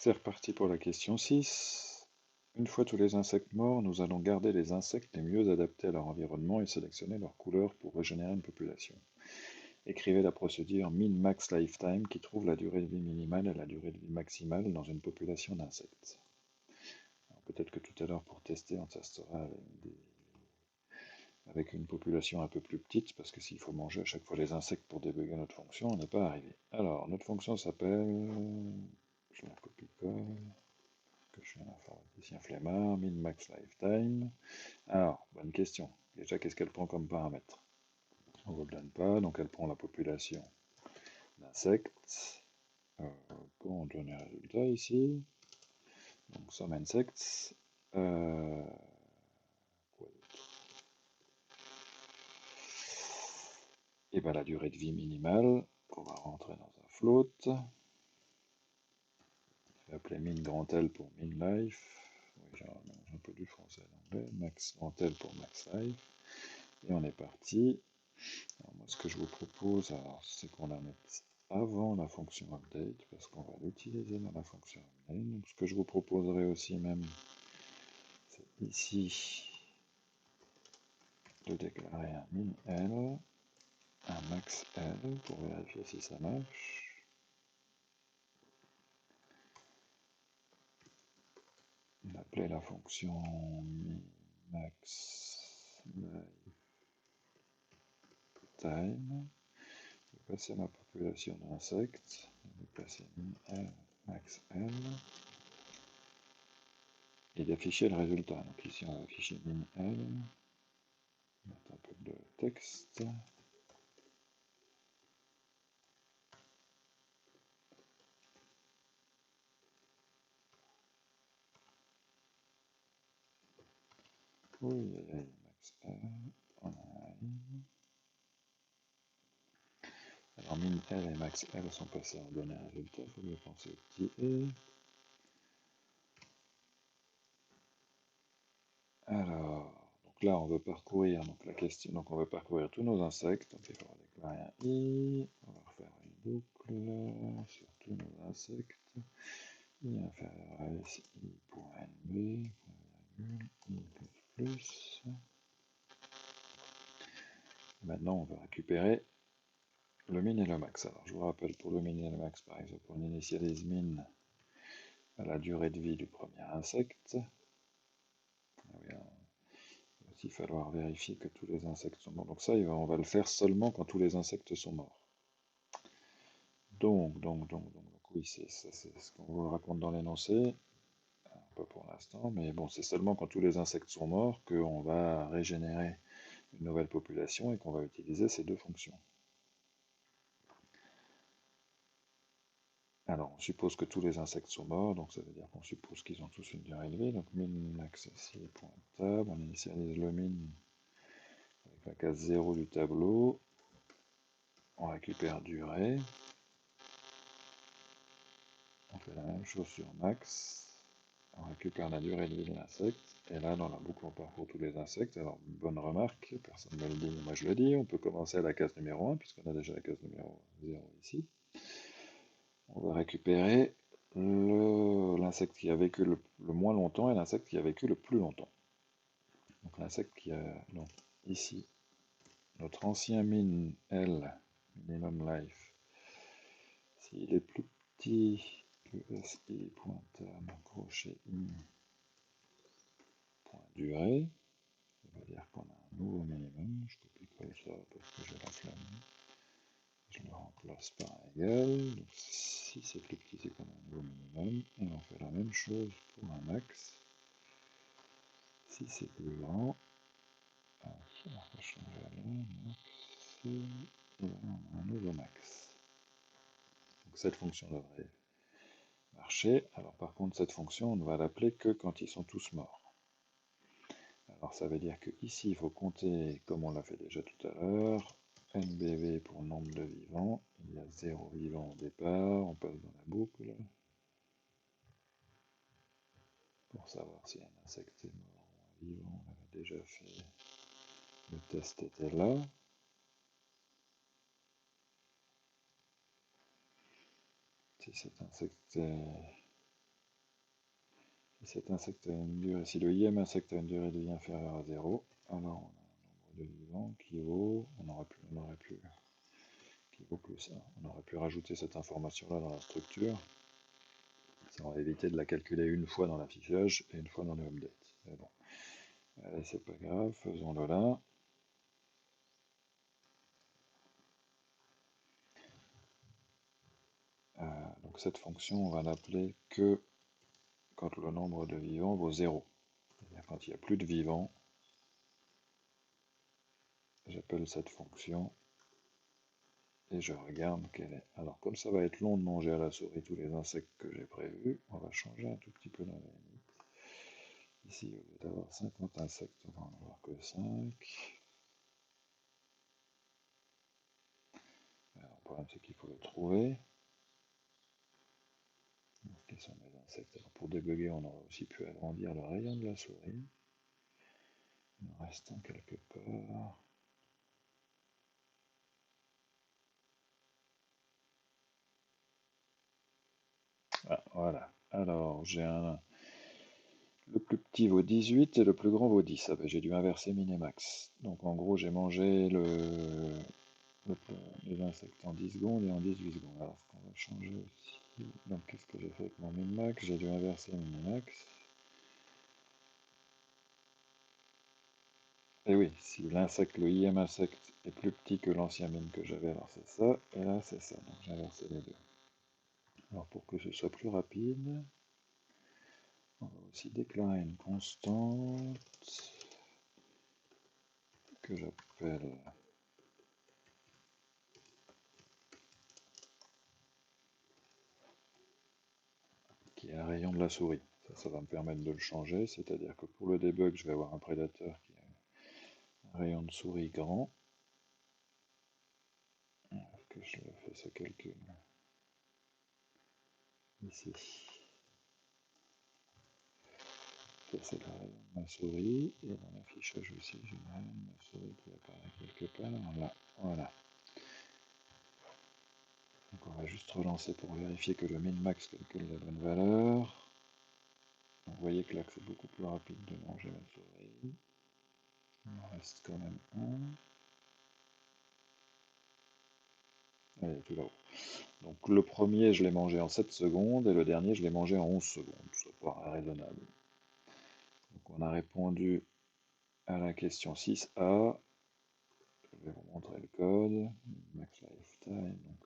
C'est reparti pour la question 6. Une fois tous les insectes morts, nous allons garder les insectes les mieux adaptés à leur environnement et sélectionner leur couleur pour régénérer une population. Écrivez la procédure min-max lifetime qui trouve la durée de vie minimale et la durée de vie maximale dans une population d'insectes. Peut-être que tout à l'heure, pour tester, on testera avec une population un peu plus petite, parce que s'il faut manger à chaque fois les insectes pour débugger notre fonction, on n'est pas arrivé. Alors, notre fonction s'appelle, je la copie-colle, que je suis un informaticien flemmard, min-max lifetime. Alors, bonne question. Déjà, qu'est-ce qu'elle prend comme paramètre? On ne vous le donne pas, donc elle prend la population d'insectes. Pour donner un résultat ici, donc some insects. Quoi d'autre? Et bien la durée de vie minimale, qu'on va rentrer dans un float. Je vais appeler min grand L pour min life. Oui, j'ai un peu du français à l'anglais. Max grand L pour max life. Et on est parti. Alors moi, ce que je vous propose, c'est qu'on la mette avant la fonction update, parce qu'on va l'utiliser dans la fonction update. Donc, ce que je vous proposerai aussi même, c'est ici de déclarer un min L, un max L, pour vérifier si ça marche. On va appeler la fonction min max time. Je vais passer ma population d'insectes. Je vais passer min L, max L. Et d'afficher le résultat. Donc ici on va afficher min L, mettre un peu de texte. Oui, max L, on a alors min L et max L sont passés en données un résultat, il faut bien penser au petit e. Alors, donc là on veut parcourir donc la question, donc on veut parcourir tous nos insectes, donc il faudra déclarer un i, on va refaire une boucle sur tous nos insectes, i inférieur à s, i.nb, i plus. Maintenant on va récupérer le min et le max. Alors je vous rappelle pour le min et le max, par exemple, on initialise min à la durée de vie du premier insecte. Il va aussi falloir vérifier que tous les insectes sont morts. Donc ça, on va le faire seulement quand tous les insectes sont morts. Donc oui, c'est ce qu'on vous raconte dans l'énoncé. Pas pour l'instant, mais bon, c'est seulement quand tous les insectes sont morts qu'on va régénérer une nouvelle population et qu'on va utiliser ces deux fonctions. Alors, on suppose que tous les insectes sont morts, donc ça veut dire qu'on suppose qu'ils ont tous une durée élevée. Donc min max ici, pointable, on initialise le min avec la case 0 du tableau, on récupère durée, on fait la même chose sur max, on récupère la durée de vie de l'insecte, et là dans la boucle on parcourt tous les insectes. Alors bonne remarque, personne ne me le dit, mais moi je le dis, on peut commencer à la case numéro 1, puisqu'on a déjà la case numéro 0 ici. On va récupérer l'insecte qui a vécu le moins longtemps et l'insecte qui a vécu le plus longtemps. Donc l'insecte qui a, donc ici, notre ancien min L, minimum life, s'il est plus petit que si pointable crochet i point durée, ça veut dire qu'on a un nouveau minimum. Je copie-colle ça parce que j'ai la flamme. Je le remplace par égal. Donc si c'est plus petit, c'est qu'on a un nouveau minimum. Et on fait la même chose pour un max. Si c'est plus grand, on va changer là, max, et là on a un nouveau max. Donc cette fonction devrait marcher. Alors par contre, cette fonction, on ne va l'appeler que quand ils sont tous morts. Alors ça veut dire que ici, il faut compter, comme on l'a fait déjà tout à l'heure, NBV pour nombre de vivants. Il y a 0 vivant au départ, on passe dans la boucle pour savoir si un insecte est mort ou un vivant. On avait déjà fait, le test était là. Si cet insecte est Si cet insecte a une durée, si le IM insecte a une durée de vie inférieure à 0, alors on a un nombre de vivants qui vaut, qui vaut plus 1. On aurait pu rajouter cette information-là dans la structure. Ça aurait évité de la calculer une fois dans l'affichage et une fois dans le update. Mais bon, allez, c'est pas grave, faisons-le là. Donc cette fonction, on va l'appeler que quand le nombre de vivants vaut 0. C'est-à-dire quand il n'y a plus de vivants, j'appelle cette fonction et je regarde quelle est. Alors comme ça va être long de manger à la souris tous les insectes que j'ai prévus, on va changer un tout petit peu la limite. Ici, au lieu d'avoir 50 insectes, on va en avoir que 5. Alors, le problème c'est qu'il faut le trouver. Quels sont mes insectes? Alors, pour débugger, on aurait aussi pu agrandir le rayon de la souris. Il en reste un quelque part. Ah, voilà. Alors, j'ai un. Le plus petit vaut 18 et le plus grand vaut 10. Ah ben, j'ai dû inverser minimax. Donc en gros, j'ai mangé les insectes en 10 secondes et en 18 secondes. Alors ce qu'on va changer aussi. Donc qu'est-ce que j'ai fait avec mon minimax? J'ai dû inverser minimax. Et oui, si l'insecte, le IM insecte est plus petit que l'ancien min que j'avais, alors c'est ça, et là c'est ça. Donc j'ai inversé les deux. Alors pour que ce soit plus rapide, on va aussi déclarer une constante que j'appelle qui est un rayon de la souris. Ça va me permettre de le changer, c'est-à-dire que pour le debug, je vais avoir un prédateur qui a un rayon de souris grand. Est-ce que je le fais ce calcul ici? Ça c'est le rayon de ma souris, et dans l'affichage aussi, j'ai le rayon de ma souris qui apparaît quelque part là. Voilà. Donc on va juste relancer pour vérifier que le min-max calcule la bonne valeur. Donc vous voyez que là c'est beaucoup plus rapide de manger ma souris. Il en reste quand même un. Allez, tout là-haut. Donc le premier, je l'ai mangé en 7 secondes et le dernier, je l'ai mangé en 11 secondes. Ça paraît raisonnable. Donc on a répondu à la question 6A. Je vais vous montrer le code. Max lifetime. Donc,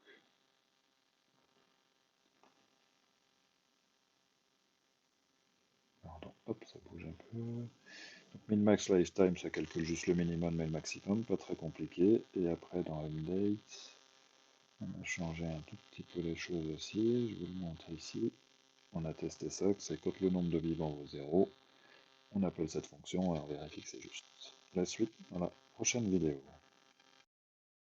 pardon, hop, ça bouge un peu. Donc min-max lifetime, ça calcule juste le minimum et le maximum, pas très compliqué. Et après, dans update, on a changé un tout petit peu les choses aussi. Je vais vous le montrer ici. On a testé ça, c'est quand le nombre de vivants vaut 0. On appelle cette fonction et on vérifie que c'est juste. La suite dans la prochaine vidéo.